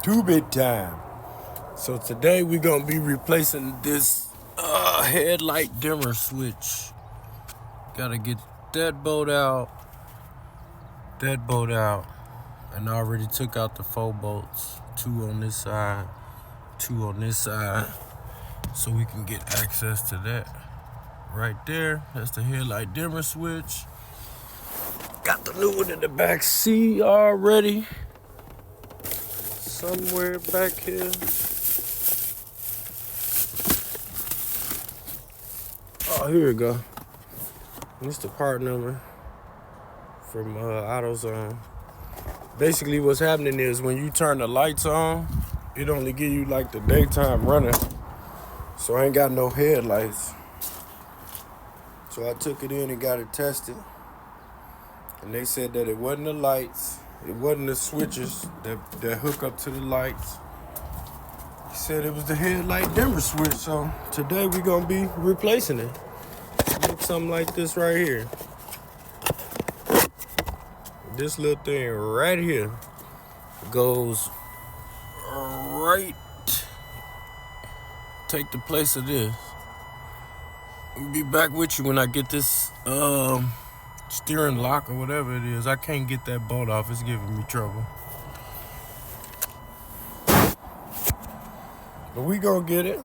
Two-bit time. So today we're gonna be replacing this headlight dimmer switch. Gotta get that bolt out, and I already took out the 4 bolts. 2 on this side, 2 on this side, so we can get access to that. Right there, that's the headlight dimmer switch. Got the new one in the back seat already. Somewhere back here. Oh, here we go. This the part number from AutoZone. Basically, what's happening is when you turn the lights on, it only give you like the daytime running. So I ain't got no headlights. So I took it in and got it tested. And they said that it wasn't the lights. It wasn't the switches that hook up to the lights. He said it was the headlight dimmer switch. So today we're gonna be replacing it. Look something like this right here. This little thing right here goes right, take the place of this. I'll be back with you when I get this steering lock or whatever it is. I can't get that bolt off. It's giving me trouble. But we gonna get it.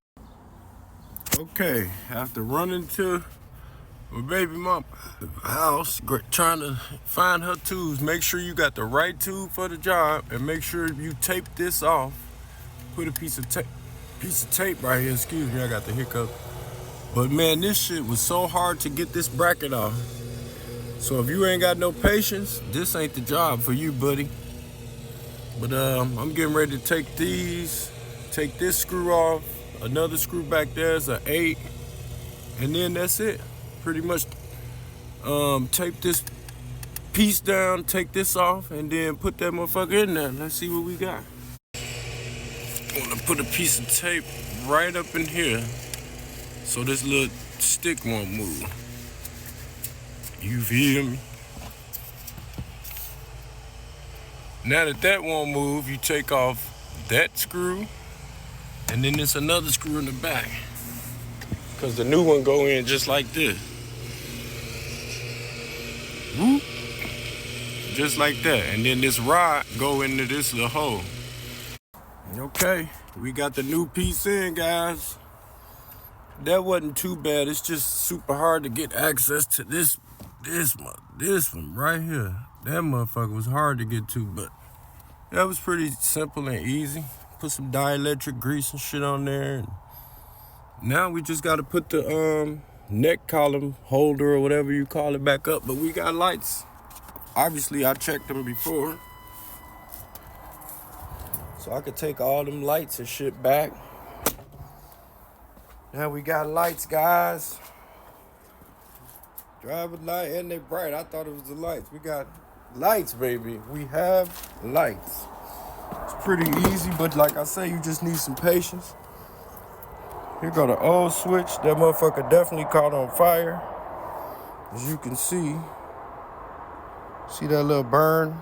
Okay, after running to my baby mama's house, trying to find her tubes, make sure you got the right tube for the job, and make sure you tape this off. Put a piece of tape right here. Excuse me, I got the hiccup. But man, this shit was so hard to get this bracket off. So if you ain't got no patience, this ain't the job for you, buddy. But I'm getting ready to take this screw off. Another screw back there is an 8, and then that's it. Pretty much tape this piece down, take this off, and then put that motherfucker in there. Let's see what we got. I'm gonna put a piece of tape right up in here so this little stick won't move. You feel me? Now that won't move, you take off that screw, and then there's another screw in the back, because the new one go in just like this. Whoop. Just like that. And then this rod go into this little hole. Okay, we got the new piece in, guys. That wasn't too bad. It's just super hard to get access to this one right here. That motherfucker was hard to get to, but that was pretty simple and easy. Put some dielectric grease and shit on there. And now we just got to put the neck column holder or whatever you call it back up. But we got lights. Obviously, I checked them before, so I could take all them lights and shit back. Now we got lights, guys. Driver's light, and they bright. I thought it was the lights. We got lights, baby. We have lights. It's pretty easy, but like I say, you just need some patience. Here go the old switch. That motherfucker definitely caught on fire. As you can see that little burn?